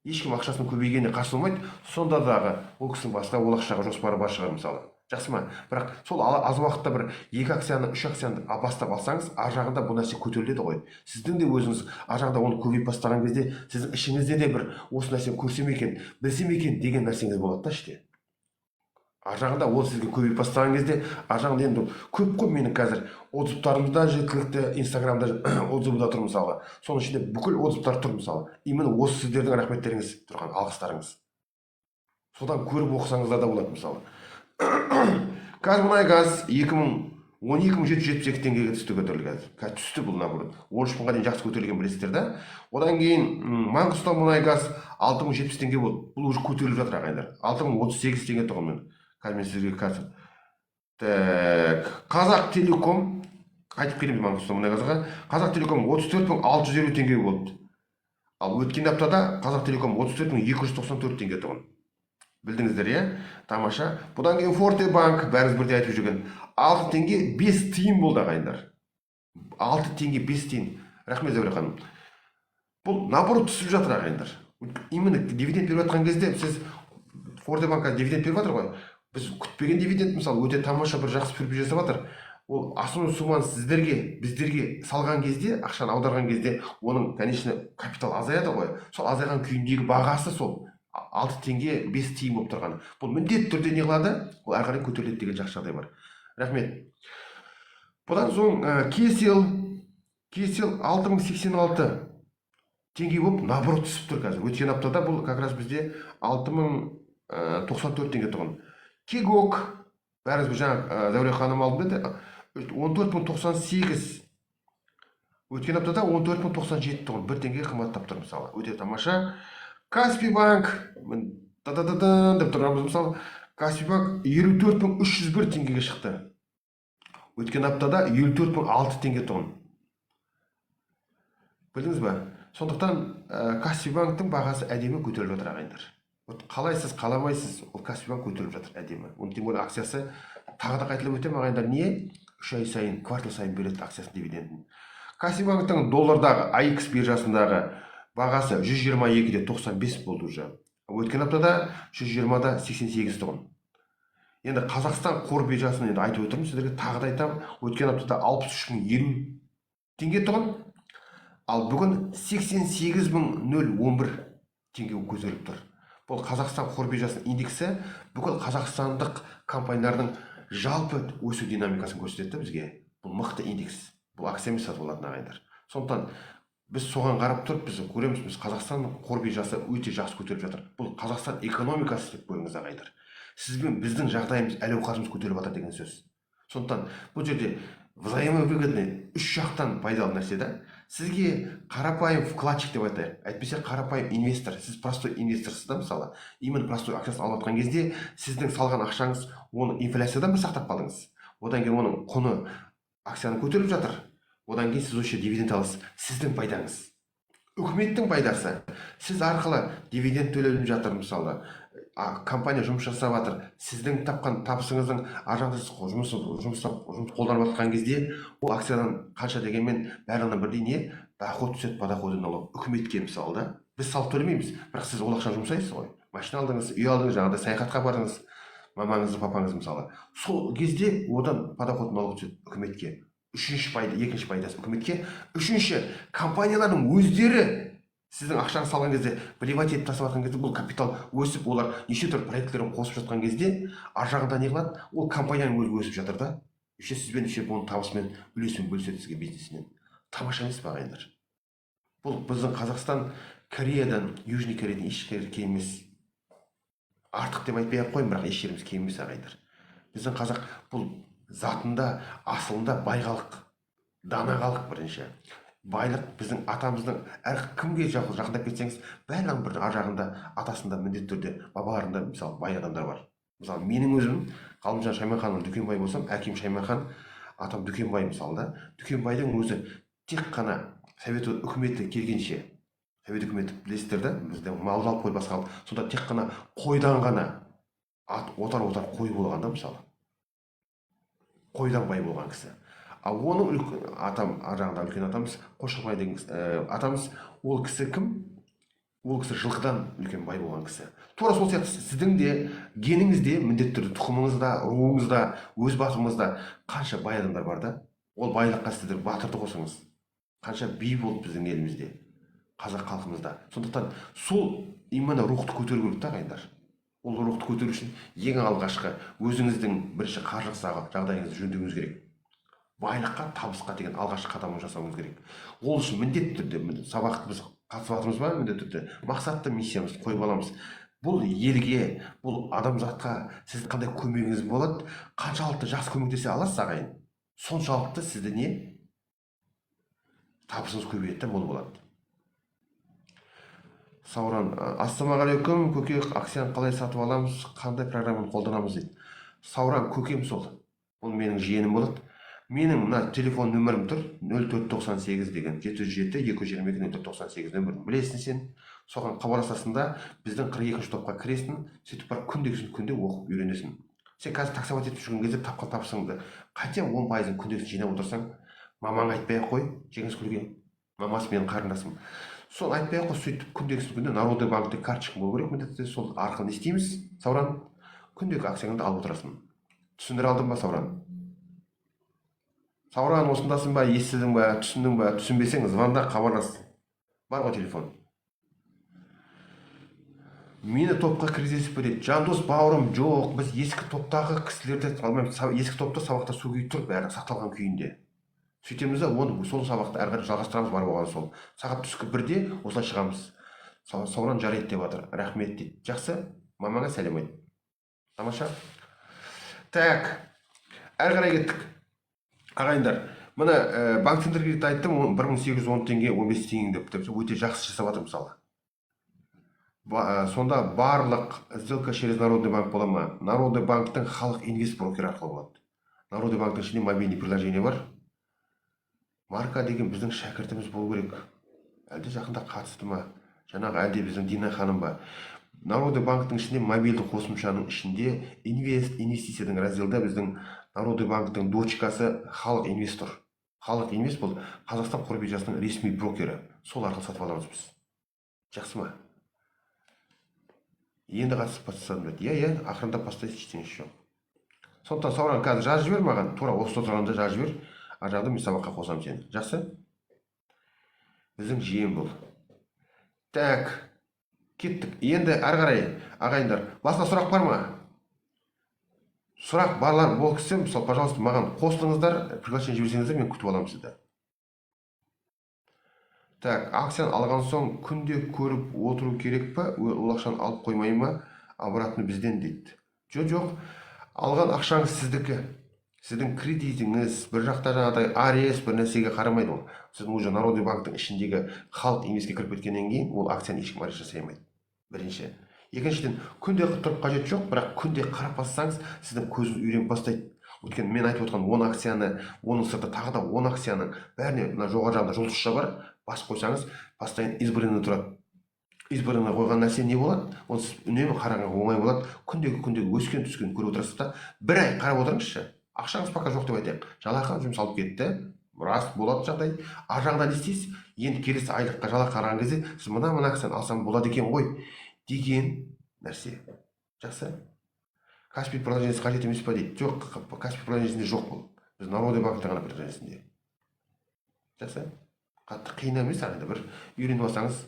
Ешкім ақшасының көбейгеніне қарсы болмайды, сонда дағы ол кісінің басқа ол ақшаға жоспары бар шығар мысалы. Жақсы ма? Бірақ сол аз уақытта бір 2 акцияны, 3 акцияны бастап алсаңыз, ар жағында бұл нәрсе көтеріледі ғой. Сіздің де өзіңіз ар жағында оны көбейіп бастаған кезде, сіздің ішіңізде де бір осы нәрсені көрсем екен, білсем екен деген нәрсеңіз болады да іште. Ар жағында ол сізге көбейіп бастаған кезде, ар жағында енді көп қой менің қазір отзывтарымда жеткілікті, Инстаграмда отзывда тұр мысалы. Соның ішінде бүкіл отзывтар тұр мысалы. Именно осы сіздердің рахметтеріңіз тұрған, алғыстарыңыз. Содан көріп оқысаңыздар да болады мысалы. Қазмұнайгаз 12.772 теңгеге түсті көтерілген. Түсті бұл наоборот. 13 мыңға дейін жақсы көтерілген білесіздер да. Одан кейін Маңғыстаумұнайгаз 6.070 теңге болды. Бұл уже көтеріліп жатыр ағайындар. 6.038 теңге тұғын мен сізге қазір. Қазақтелеком айтып келеміз Маңғыстаумұнайгазға. Қазақтелеком 34.650 теңге болды. Ал өткен аптада Қазақтелеком 34.294 теңге тұғын. Білдіңіздер, тамаша. Бұдан кейін Форте банк, бәріңіз бірде айтып жүрген, 6 теңге 5 тиын болды ағайындар. 6 теңге 5 тиын. Рахмет Зәуре ханым. Бұл наоборот түсіп жатыр ағайындар. Именно дивиденд беріп жатқан кезде сіз Форте банкқа дивиденд беріп жатыр ғой. Біз күтпеген дивиденд мысалы өте тамаша бір жақсы сюрприз жасап жатыр. Ол основной сумманы біздерге салған кезде, ақшаны аударған кезде, оның конечно капитал азаяды ғой. Сол азайған күйіндегі бағасы сол 6 теңге 5 тиын болып тұрған. Бұл міндетті түрде не қылады? Ол ары қарай көтеріледі деген жақсы жағдай бар. Рахмет. Бұдан соң Кесел 6086 теңге болып наоборот түсіп тұр қазір. Өткен аптада бұл как раз бізде 6094 теңге тұғын. Кегок, бәріңіз бір жаңа Зәуре ханым алды деді, 14098. Өткен аптада 14097 тұғын. 1 теңге қымбаттап тұр мысалы. Өте тамаша. Каспий банк, деп тұрмыз мысалы, Каспий банк 54.301 теңгеге шықты. Өткен аптада 54.006 теңге тұғын. Білдіңіз ба? Сондықтан Каспий банктың бағасы әдемі көтеріліп жатыр ағайындар. Қалайсыз, қаламайсыз, ол Каспий банк көтеріліп жатыр әдемі. Оның тем более акциясы тағы да қайталап өтем ағайындар. Не? 3 ай сайын, квартал сайын береді акциясын дивидендін. Кассибанктың доллардағы AX биржасындағы бағасы 122.95 болды уже. Өткен аптада 120-да 88 тұғын. Енді Қазақстан қор биржасын енді айтып отырмын сіздерге, тағы да айтамын. Өткен аптада 63.050 теңге тұғын. Ал бүгін 88.011 теңге көтеріліп тұр. Бұл Қазақстан қор биржасының индексі бүкіл қазақстандық компаниялардың жалпы өсу динамикасын көрсетеді бізге. Бұл мықты индекс. Бұл акциямен сатып алатын ағайындар. Сондықтан біз соған қарап тұрып, біз көреміз, біз Қазақстан қор биржасы өте жақсы көтеріп жатыр. Бұл Қазақстан экономикасы деп көріңіз ағайындар. Сіз бен біздің жағдайымыз, әл-ауқатымыз көтеріп жатыр деген сөз. Сондықтан бұл жерде взаимовыгодный үш жақтан пайдалы нәрсе да. Сізге қарапайым вкладчик деп айтайық, әйтпесе қарапайым инвестор, сіз простой инвесторсыз да, мысалы, именно простой акциясын алып жатқан кезде сіздің салған ақшаңыз, оны инфляциядан бір сақтап қалдыңыз. Одан кейін оның құны акцияны көтеріп жатыр. Одан кейін сіз осы дивиденд аласыз. Сіздің пайдаңыз. Үкіметтің пайдасы. Сіз арқылы дивиденд төленіп жатыр, мысалы, компания жұмыс жасап жатыр. Сіздің тапқан табысыңыздың аржағыңыз жұмыс қолданып жатқан кезде ол акциядан қанша дегенмен барлығынан бірдей не? Доход түседі, подоходный налог. Үкіметке мысалы да. Біз салық төлемейміз, бірақ сіз ол ақшаны жұмсайсыз ғой. Машина алдыңыз, үй алдыңыз, жаңағыдай саяхатқа бардыңыз, мамаңызды, папаңыз мысалы. Сол кезде одан подоходный налог түседі үкіметке. Үшінші пайда, екінші пайдасы үкіметке. Үшінші, компаниялардың өздері сіздің ақшаны салған кезде, приват етіп тастап жатқан кезде, бұл капитал өсіп, олар неше түрлі проекттерін қосып жатқан кезде, ар жағында не қылады? Ол компанияның өзі өсіп жатыр да. Сізбен оның табысымен, үлесімен бөліседі сізге бизнесінен. Тамаша емес пе ағайындар? Бұл біздің Қазақстан Кореядан, Южный Кореядан еш жері кем емес. Артық деп айтпай ақ қоймын, бірақ еш жеріміз кем емес ағайындар. Біздің қазақ бұл затында, асылында байғалық, данағалық бірінші. Байлық біздің атамыздың, әр кімге жақындап кетсеңіз, бәрінің бір ар жағында, атасында міндетті түрде, бабаларында мысалы бай адамдар бар. Мысалы менің өзім Ғалымжан Шаймаханның Дүкенбай болсам, әкем Шаймахан, атам Дүкенбай мысалы да. Дүкенбайдың өзі тек қана Совет үкіметі келгенше, Совет үкіметі білесіздер да, бізде малды алып қой басқа алып, сонда тек қана қойдан ғана отар қой болған да мысалы. Қойдан бай болған кісі. Ал оның атам, арағында үлкен атамыз, Қошқарбай деген атамыз, ол кісі кім? Ол кісі жылқыдан үлкен бай болған кісі. Тура сол сияқты сіздің де геніңізде, міндетті түрде тұқымыңызда, руыңызда, өз батырыңызда қанша бай адамдар бар да? Ол байлыққа сіздер батырды қосыңыз. Қанша би болды біздің елімізде, қазақ халқымызда. Сондықтан сол именно рухты көтеру керек та ағайындар. Ол рухты көтеру үшін ең алғашқы өзіңіздің бірінші қаржылық жағдайыңызды жөндеуіңіз керек. Байлыққа, табысқа деген алғашқы қадамын жасауыңыз керек. Ол үшін міндетті түрде сабақты біз қатысып жатырмыз ба? Міндетті түрде мақсатты миссиямыз қойып аламыз. Бұл елге, бұл адамзатқа сіздің қандай көмегіңіз болады? Қаншалықты жақсы көмектесе аласыз ағайын? Соншалықты сізді не? Табысыңыз көбейеді, мол болады. Сауран, ассалаумағалейкум, көке, акцияны қалай сатып аламыз, қандай программаны қолданамыз дейді. Сауран, көкем сол. Бұл менің жиенім болады. Менің мына телефон нөмірім тұр, 0498 деген 707-222-0498 нөмірін білесің сен. Соған хабарласасында біздің 42-ші топқа кіресің, сөйтіп барып күнде оқып үйренесің. Сен қазір таксовать етіп жүрген кезде тапқан табысыңды қайтем 10%-ын күндегісін жинап отырсаң, мамаң айтпай ақ қой, Жеңіскүлге, мамасы менің қарындасым. Сол айтпай ақ қой, сөйтіп күндегісін күнде Народный банкте карточкаң болу керек, міндетті сол арқылы не істейміз, Сауран? Күндегі акцияңды алып отырасың. Түсіндіре алдым ба, Сауран? Сауран, осындасын ба, естідің ба, түсіндің ба, түсінбесең, звонда хабарлас. Бар ғой телефон. Мені топқа кіргізесіз бе дейді. Жандос бауырым, жоқ, біз ескі топтағы кісілерді алмаймыз. Ескі топта сабақта су күйіп тұр, бәрі сақталған күйінде. Сөйтеміз да, оны сол сабақты әрі қарай жалғастырамыз, бар болған сол. Сағат түскі 1-де осылай шығамыз. Сауран жарайды деп жатыр. Рахмет дейді. Жақсы, мамаңа сәлем айт. Тамаша. Так, әрі қарай кеттік. Ағайындар, мына банк центр кредит айттым, 1810 теңге, 15 теңге деп өте жақсы жасап жатыр мысалы. Сонда барлық сделка через Народный банк бола ма? Народный банктың халық инвест брокері арқылы болады. Народный банктың ішінде мобильный приложение бар. Марка деген біздің шәкіртіміз болу керек. Әлде жақында қатысты ма? Жаңағы әлде біздің Дина ханым ба? Народный банктың ішінде мобильді қосымшаның ішінде инвестицияның разделда біздің Народный банктың дочкасы халық инвестор. Халық инвест бұл Қазақстан қор биржасының ресми брокері. Сол арқылы сатып аламыз біз. Жақсы ма? Енді қатысып бастасам деді. Иә, ақырындап бастайсыз, ештеңесі жоқ. Сондықтан Сауран қазір жазып жібер маған, тура осы тұрғанда жазып жібер. Ар жағында мен сабаққа қосамын сені. Жақсы? Біздің жиен бұл. Так, кеттік. Енді ары қарай ағайындар, басқа сұрақ бар ма? Сұрақ барлар бол кісі, мысалы, пожалуйста, маған қостыңыздар, приглашение жіберсеңіздер, мен күтіп аламын сізді. Так, акцияны алған соң күнде көріп отыру керек па? Ол ақшаны алып қоймай ма? Обратно бізден дейді. Жоқ, алған ақшаңыз сіздікі. Сіздің кредитіңіз, бір жақта жаңағыдай арест бір нәрсеге қарамайды ол. Сіздің уже Народный банктың ішіндегі халық инвестке кіріп кеткеннен кейін ол акцияны ешкім арест жасай алмайды. Бірінші. Екіншіден, күнде тұрып қажет жоқ, бірақ күнде қарап бассаңыз, сіздің көзіңіз үйреніп бастайды. Өйткені мен айтып отырған 10 акцияны, оның сырты тағы да 10 акцияның бәріне мына жоғары жағында жұлдызша бар, басып қойсаңыз, постоянно избранный тұрады. Избранный қойған нәрсе не болады? Оны сіз үнемі қарағанға оңай болады. Күндегі өскен түскен көріп отырасыз да, бір ай қарап отырыңызшы. Ақшаңыз пока жоқ деп айтайық. Жалақы жұмсалып кетті. Рас болады жағдай. Ар жағында не істейсіз? Енді келесі айлыққа жалақы қараған кезде сіз мына акцияны алсам болады екен ғой деген нәрсе. Жақсы? Каспий приложениесі қажет емес па дейді. Жоқ, Каспий приложениесінде жоқ бұл. Біз Народный банкте ғана приложениесінде. Жақсы? Қатты қиын емес, ағайында бір үйреніп алсаңыз,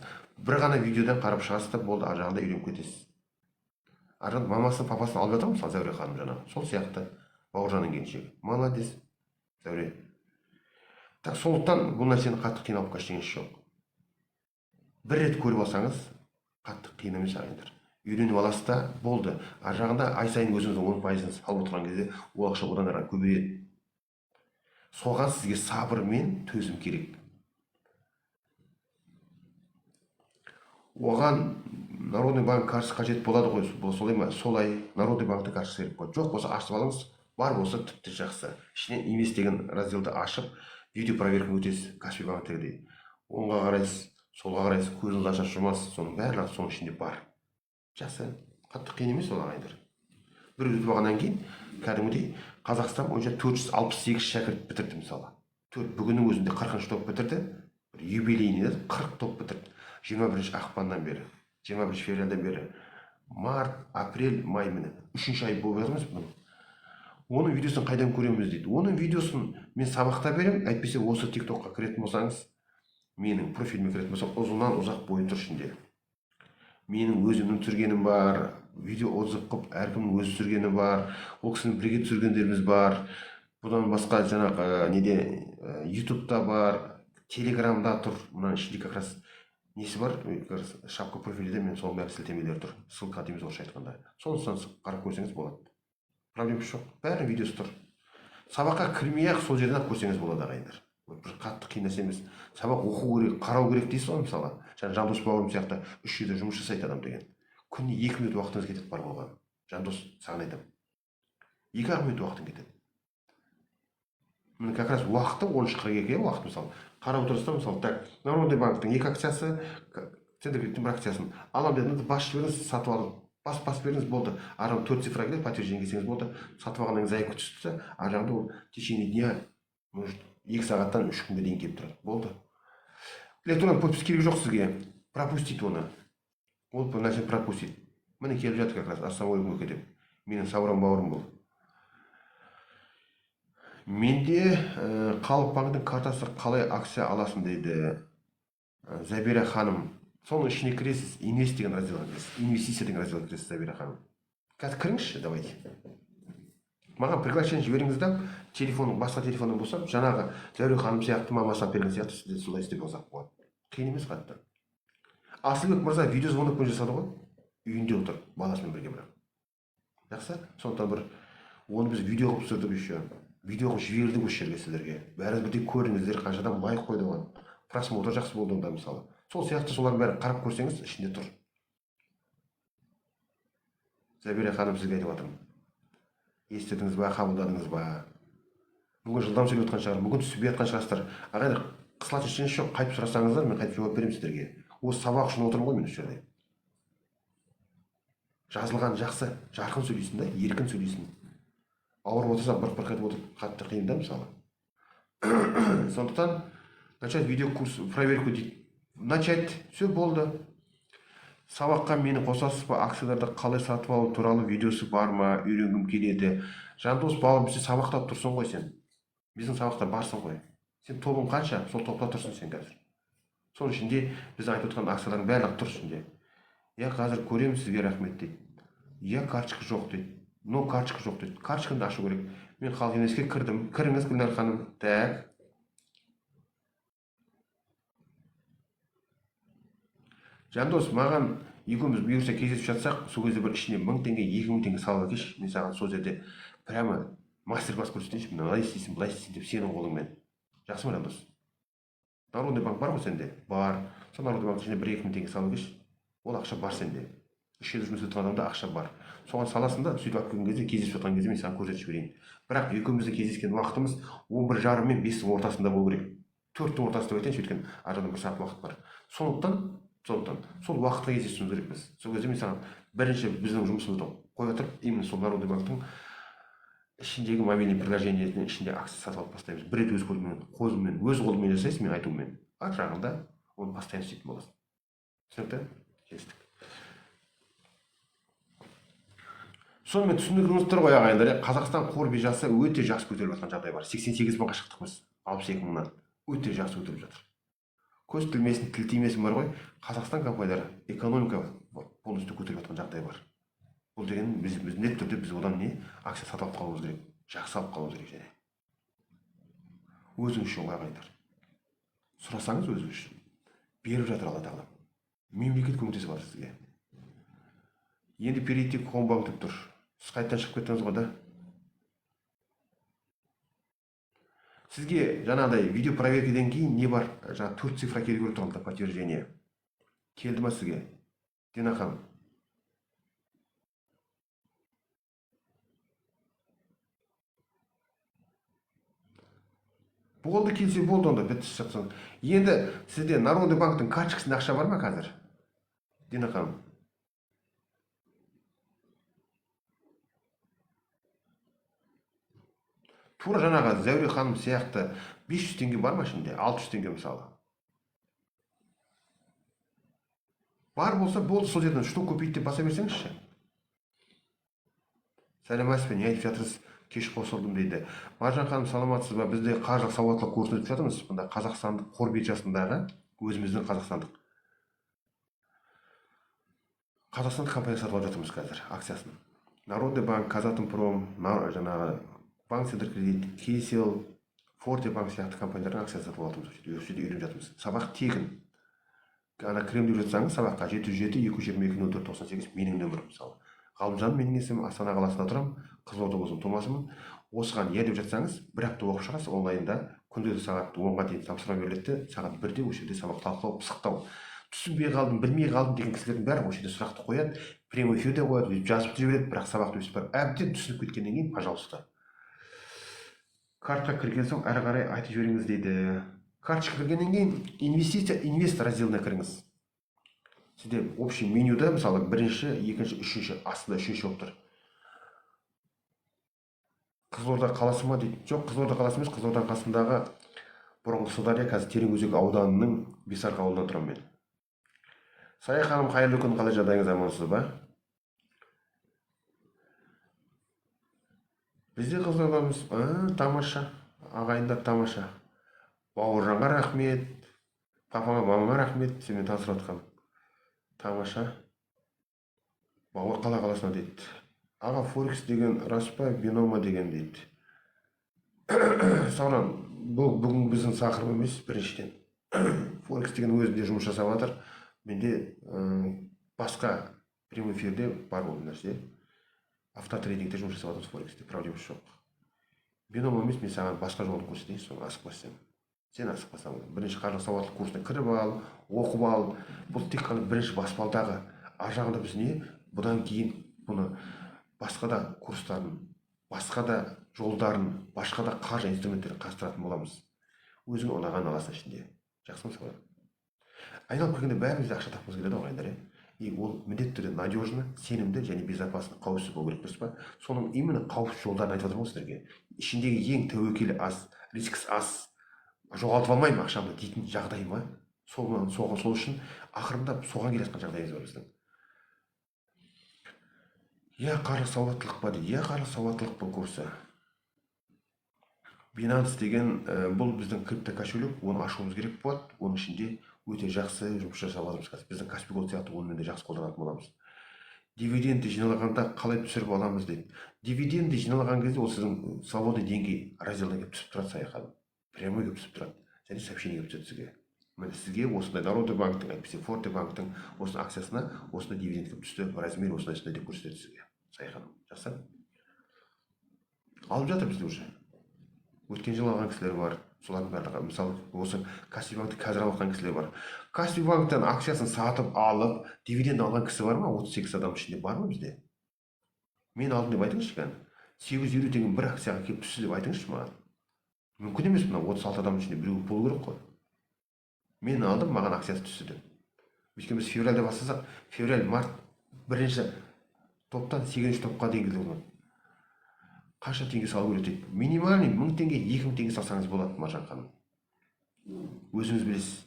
бір ғана видеодан қарап шығасыз да болды, ар жағында үйреніп кетесіз. Ар жағында мамасын, папасын алып жатыр мысалы Зәуре ханым жаңағы. Сол сияқты Бауыржанның келіншегі. Молодец. Зәуре. Так, сондықтан бұл нәрсені қатты қиналып ештеңесі жоқ. Бір рет көріп алсаңыз, қатты қиын емес, ағайындар. Үйреніп аласыз да болды. Ар жағында ай сайын өзіңіздің 10%-ын салып отырған кезде ол ақша одан ары көбейеді. Соған сізге сабыр мен төзім керек. Оған Народный банк қаржысы қажет болады ғой, солай ма? Солай Народный банктың қаржысы керек болады. Жоқ болса ашып алыңыз, бар болса тіпті жақсы. Ішінен инвест деген разделді ашып, видео проверка өтесіз, Каспий банктегідей. Оңға қарайсыз, солға қарайсыз, көзіңізді ашар жұмасыз, соның барлығы соның ішінде бар. Жақсы, қатты қиын емес ол ағайындар. Бір өтіп алғаннан кейін, кәдімгідей Қазақстан бойынша 468 шәкірт бітірді мысалы. Бүгіннің өзінде 40 топ бітірді, юбилейный 40 топ бітірді. 21 ақпаннан бері, 21 февральдан бері, март, апрель, май міне, 3-ші ай болып жатырмыз бұның. Оның видеосын қайдан көреміз дейді. Оның видеосын мен сабақта берем, әйтпесе осы TikTokқа кіретін болсаңыз, менің профиліме кіретін болсам, ұзынан ұзақ бойы тұр ішінде. Менің өзімнің түсіргенім бар, видео отзыв қып, әркімнің өзі түсіргені бар, ол кісінің бірге түсіргендеріміз бар. Бұдан басқа жаңағы неде YouTube'да бар, Телеграмда тұр. Мұның ішінде как раз несі бар, шапка профиліде мен сол бәрі сілтемелер тұр. Ссылка дейміз орысша айтқанда. Сонысын қарап көрсеңіз болады. Проблема жоқ. Бәрі видеосы тұр. Сабаққа кірмей-ақ сол жерден көрсеңіз болады, ағайындар. Бір қатты қиын нәрсе емес. Сабақ оқу керек, қарау керек дейсіз ғой мысалы. Жаңа Жандос бауырым сияқты 3 жерде жұмыс жасайды адам деген. Күніне 2 минут уақытыңыз кетеді бар болған. Жандос, саған айтамын. 2 минут уақытың кетеді. Міне как раз уақыты 13:42 уақыт мысалы. Қарап отырсыздар мысалы, так, Народный банктың 2 акциясы, Центркредиттің 1 акциясын алам дедіңіз, басып жіберіңіз, сатып алып. Бас беріңіз болды. Арам 4 цифра келеді, подтверждение келсеңіз болды. Сатып алғаннан кейін заявка түсті, ар жағында ол течение дня, может, 2 сағаттан 3 күнге дейін келіп тұрады. Болды. Электронный подпись керек жоқ сізге. Пропустить оны. Ол бір нәрсені пропустить. Міне келіп жатыр как раз, ассалаумағалейкум деп. Менің Сауран бауырым бұл. Менде халық банктың картасы қалай акция аласың дейді Забира ханым. Соның ішіне кіресіз, инвест деген разделға кіресіз, инвестиция деген разделға кіресіз, Забира ханым. Қазір кіріңізші, давайте. Маған приглашение жіберіңіз да, телефоның, басқа телефоның болса, жаңағы Забира ханым сияқты, мамасынан берген сияқты, сізде солай істеп алсақ болады. Қиын емес қатты. Асылбек мырза видео звонокпен жасады ғой, үйінде отыр, баласымен бірге бірақ. Жақсы? Сондықтан бір, оны біз видео қылып түсірдік еще. Видео қылып жібердік осы жерге сіздерге. Бәріңіз бірдей көріңіздер, қаншадан лайк қойды оған. Просмотр жақсы болды онда мысалы. Сол сияқты солардың бәрін қарап көрсеңіз, ішінде тұр. Забира ханым сізге айтып жатырмын. Естідіңіз ба, қабылдадыңыз ба? Бүгін жылдам сөйлеп отқан шығар, бүгін түсіп жатқан шығарсыздар. Ағайындар, қысылатын ештеңесі жоқ, қайтып сұрасаңыздар, мен қайтып жауап беремін сіздерге. Осы сабақ үшін отырмын ғой мен осы жерде. жазылған жақсы, жарқын сөйлейсің да, еркін сөйлейсің. Ауырып отырсаң бырқ-бырқ етіп отырып қатты қиын да мысалы. Сондықтан начать видеокурс, проверку дейді. Начать, все болды. Сабаққа мені қосасыз ба, акцияларды қалай сатып алу туралы видеосы бар ма, үйренгім келеді. Жандос бауырым, сен сабақта тұрсың ғой сен. Біздің сабақта барсың ғой. Сен тобың қанша? Сол топта тұрсың сен қазір. Соның ішінде біз айтып отқан акциялардың барлығы тұр ішінде. Я қазір көремін, сізге рахмет дейді. Я карточка жоқ дейді. Но карточка жоқ дейді. Карточканы ашу керек. Мен халық емеске кірдім. Кіріңіз, Гүлнар ханым. Так. Жандос, маған екеуміз бұйырса кездесіп жатсақ, сол кезде бір ішіне 1000 теңге, 2000 теңге салып әкелші. Мен саған сол жерде прямо мастер-класс көрсетейінші. Былай істейсің, былай істейсің деп сенің қолыңмен. Жақсы ма, Жандос? Народный банк бар ғой сенде? Бар. Сол Народный банк ішіне 1-2000 теңге салып әкелші. Ол ақша бар сенде. Үш жерде жұмыс еткен адамда ақша бар. Соған саласың да, сөйтіп алып келген кезде, кездесіп жатқан кезде мен саған көрсетіп жіберейін. Бірақ екеуміздің кездескен уақытымыз 11:30 мен 5-нің ортасында болу керек. 4-тің ортасында деп айтайыншы, өйткені арадан 1 сағат уақыт бар. Сондықтан сол уақытқа кездесуіміз керек біз. Сол кезде мен саған бірінші біздің жұмысымызды қоя тұрып, именно сол Народный банктың ішіндегі мобильный приложениесінің ішінде акция сатып алып бастаймыз. Бір рет өз қолыммен жасайсың, мен айтуыммен. Ар жағында оны постоянно істейтін боласың. Түсінікті? Келістік. Сонымен түсіндіріңіз тұр ғой ағайындар, Қазақстан қор биржасы өте жақсы көтеріліп жатқан жағдай бар. 88 мыңға шықтықпыз, 62 мыңнан. Өте жақсы көтеріліп жатыр. Көз тілмесін, тіл тимесін бар ғой, Қазақстан компаниялары экономика полностью көтеріп жатқан жағдай бар. Бұл деген біз міндетті түрде біз одан не акция сатып алып қалуымыз керек, жақсы алып қалуымыз керек және. Өзіңіз үшін ағайындар. Сұрасаңыз өзіңіз үшін. Беріп жатыр Алла тағала. Мемлекет көмектесі бар сізге. Енді перейти к Хомбанк деп тұр. Сіз қайттан шығып кеттіңіз ғой да. Сізге жаңағыдай видео проверкеден кейін не бар? Жаңа 4 цифра келіп тұрғанда подтверждение. Келді ма сізге? Дина ханым. Болды, келсе болды онда, бітті шықсын. Енді сізде Народный банктың карточкасында ақша бар ма қазір? Дина ханым. Тура жаңағы Зәуре ханым сияқты 500 теңге бар ма ішінде? 600 теңге мысалы. Бар болса болды, сол жерден что купить деп баса берсеңізші. Сәлеметсіз бе, не айтып жатырсыз? Кеш қосылдым дейді. Маржан ханым, саламатсыз ба? Бізде қаржылық сауаттылық курсын өтіп жатырмыз. Бұнда Қазақстандық қор биржасындағы өзіміздің Қазақстандық компания сатып алып жатырмыз қазір акциясын. Народный банк, Казатомпром, жаңағы Банк Центр Кредит, Кесел, Форте банк сияқты компаниялардың акциясын сатып алып жатырмыз. Өсуде үйреніп жатырмыз. Сабақ тегін. Ана кірем деп жатсаңыз, сабаққа 707-222-0498 менің нөмірім мысалы. Ғалымжан менің есімім, Астана қаласында тұрамын, Қызылорда облысының тумасымын. Осыған иә деп жатсаңыз, 1 апта оқып шығасыз онлайнда, күндізгі сағат 10-ға дейін тапсырма беріледі, сағат 1-де осы жерде сабақ талқылау, пысықтау. Түсінбей қалдым, білмей қалдым деген кісілердің бәрі осы жерде сұрақты қояды, прямой эфирде қояды, жазып жібереді, бірақ сабақты өсіп барып, әбден түсініп кеткеннен кейін, пожалуйста. Картқа кірген соң әрі қарай айтып жіберіңіз дейді. Карточка кіргеннен кейін инвест разделіне кіріңіз. Сізде общий менюда, мысалы, 1-ші, 2-ші, 3-ші, астында 3-ші болып тұр. Қызылорда қаласы ма дейді. Жоқ, Қызылорда қаласы емес, Қызылорда қасындағы бұрынғы Сырдария, қазір Тереңөзек ауданының Бесарқа ауылынан тұрамын мен. Сая ханым, қайырлы күн, қалай жағдайыңыз, амансыз ба? Бізде Қызылордамыз, тамаша, ағайындар тамаша. Бауыржанға рахмет, папама, мамама рахмет, сенімен танысып жатқан. Тамаша. Бауыр қала қаласына дейді. Аға, Форекс деген рас па, бинома деген дейді. Соңынан, бүгін біздің сақырым емес, біріншіден. Форекс деген өзінде жұмыс жасап жатыр. Менде басқа прямой эфирде бар ол нәрсе. Автотрейдингте жұмыс жасап жатырмыз Форексте, проблемасы жоқ. Бинома емес, мен саған басқа жолын көрсетейін, соны асықпасаң. Сен асықпасаң, бірінші қаржылық сауаттылық курсына кіріп ал, оқып ал. Бұл тек қана бірінші баспалдағы. Ар жағында біз не? Бұдан кейін бұны басқа да курстарын, басқа да жолдарын, басқа да қаржы инструменттерін қарастыратын боламыз. Өзің ұнаған аласың ішінде. Жақсы ма солай? Айналып келгенде бәрімізде ақша тапқымыз келеді ағайындар. И ол міндетті түрде надежно, сенімді және безопасно, қауіпсіз болу керек, дұрыс па? Соның именно қауіпсіз жолдарын айтып отырмын ғой сіздерге. Ішіндегі ең тәуекелі аз, рискс аз, жоғалтып алмаймын ақшамды дейтін жағдай ма? Сол үшін ақырындап соған келе жатқан жағдайымыз бар біздің. Иә, қаржылық сауаттылық па дейді. Иә, қаржылық сауаттылық бұл курсы. Binance деген бұл біздің крипто кошелек, оны ашуымыз керек болады. Оның ішінде өте жақсы жұмыс жасап жатырмыз қазір. Біздің Каспий Голд сияқты онымен де жақсы қолданатын боламыз. Дивидендті жиналғанда қалай түсіріп аламыз дейді. Дивидендті жиналған кезде ол сіздің свободный деньги разделіне келіп түсіп тұрады, саяхан. Прямой келіп түсіп тұрады. Және сообщение келіп түседі сізге. Міне сізге осындай Народный банктың, әйтпесе Форте банктың осының акциясына осындай дивиденд келіп түсті, размер осындай деп көрсетеді сізге. Саяхан. Жақсы. Алып жатыр бізде уже. Өткен жыл алған кісілер бар. Солардың барлығы, мысалы, осы Каспий банкты қазір алған кісілер бар. Каспий банктан акциясын сатып алып, дивиденд алған кісі бар ма? 38 адам ішінде бар ма бізде? Мен алдым деп айтыңызшы екен. 850 теңге бір акцияға келіп түсті деп айтыңызшы маған. Мүмкін емес, мына 36 адам ішінде біреу болу керек қой. Мен алдым, маған акциясы түсті деп. Өйткені біз февральда бастасақ, февраль, март бірінші топтан 8-ші топқа дейін келді. Қанша теңге салу керек дейді. Минимальный 1000 теңге, 2000 теңге салсаңыз болады, Маржан ханым. Өзіңіз білесіз.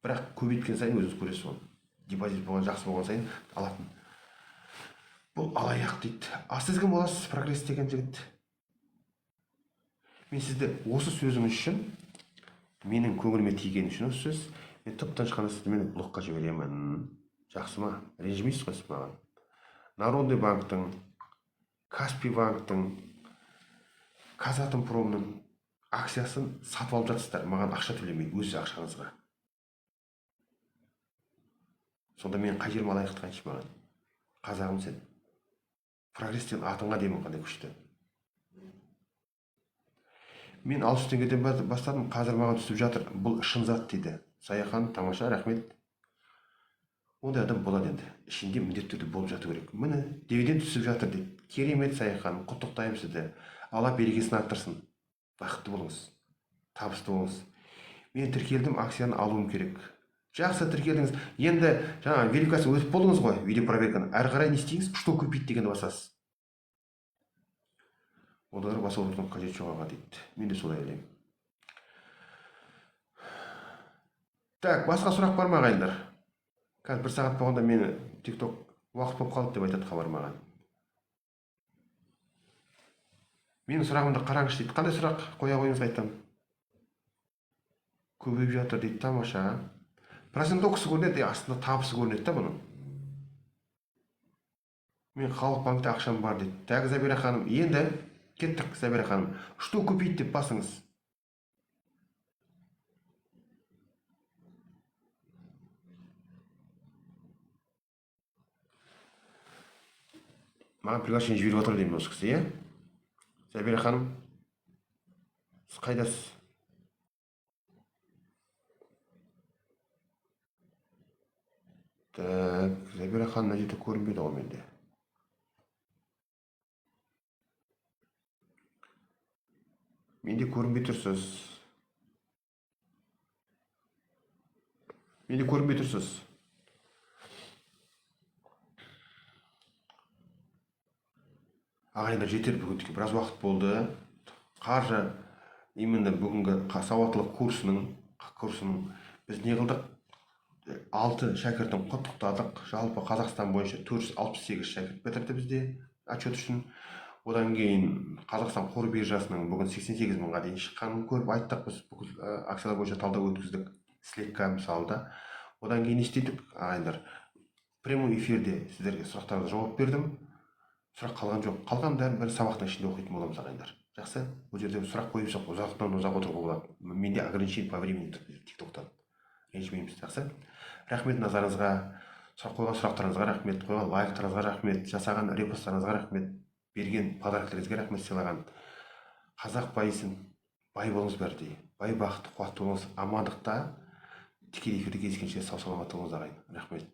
Бірақ көбейткен сайын өзіңіз көресіз оны. Депозит болған, жақсы болған сайын алатын. Бұл алаяқ дейді. Сіз кім боласыз? Прогресс деген жігіт. Мен сізді осы сөзіңіз үшін, менің көңіліме тиген үшін осы сөз, мен топтан шыққанда сізді мен блокқа жіберемін. Жақсы ма? Ренжімейсіз ғой сіз маған. Народный банктың, Каспий банктың, Казатомпромның акциясын сатып алып жатсыздар, маған ақша төлемей, өз ақшаңызға. Сонда мен қай жерім алаяқтық айтшы маған? Қазағым сен. Прогресстен атыңа деймін қандай күшті. Мен 600 теңгеден бастадым, қазір маған түсіп жатыр. Бұл шын зат дейді. Саяхан, тамаша, рахмет. Ондай адам болады енді. Ішінде міндетті түрде болып жату керек. Міне, дивиденд түсіп жатыр дейді. Керемет, Саяхан, құттықтаймын сізді. Алла берекесін арттырсын. Бақытты болыңыз. Табысты болыңыз. Мен тіркелдім, акцияны алуым керек. Жақсы тіркелдіңіз. Енді жаңа верификация өтіп болдыңыз ғой, видео проверканы. Әрі қарай не істейіңіз? Что купить дегенді басасыз. Олар басып отырған қажет жоқ аға дейді. Мен де солай ойлаймын. Так, басқа сұрақ бар ма ағайындар? Қазір 1 сағат болғанда мені TikTok уақыт болып қалды деп айтады хабар маған. Менің сұрағымды қараңызшы дейді. Қандай сұрақ қоя қойыңыз айтам. Көбейіп жатыр дейді, тамаша. Процентоксы көрінеді, астында табысы көрінеді да бұның. Мен халық банкте ақшам бар дейді. Так, Забира ханым, енді кеттік, Забира ханым. Что купить деп басыңыз. Маған приглашение жіберіп отыр деймін осы кісі, иә? Забира ханым, сіз қайдасыз? Так, Забира ханым мына жерде көрінбейді ғой менде. Менде көрінбей тұрсыз. Менде көрінбей тұрсыз. Ағайындар жетер, бүгін біраз уақыт болды. Қаржы, именно бүгінгі сауаттылық курсының біз не қылдық? 6 шәкіртін құттықтадық. Жалпы Қазақстан бойынша 468 шәкірт бітірді бізде отчет үшін. Одан кейін Қазақстан қор биржасының бүгін 88 мыңға дейін шыққанын көріп айттық. Біз бүкіл акциялар бойынша талдау өткіздік. Слетка мысалда. Одан кейін не істедік, ағайындар? Прямой эфирде сіздерге сұрақтарға жауап бердім. Сұрақ қалған жоқ. Қалған бәрін сабақтың ішінде оқитын боламыз, ағайындар. Жақсы? Бұл жерде сұрақ қойып жоқ, ұзақтан ұзақ отыруға болады. Менде ограничение по времени TikTok-тан. Ренжімейміз, жақсы? Рахмет назарыңызға, қойған сұрақтарыңызға рахмет, қойған лайктарыңызға рахмет, жасаған репосттарыңызға рахмет, берген подарктеріңізге рахмет, сыйлаған. Қазақ байысын, бай болыңыз бәрі. Бай бақытты, қуатты болыңыз, амандықта тікелей эфирде кездескенше сау саламат болыңыз, ағайын. Рахмет.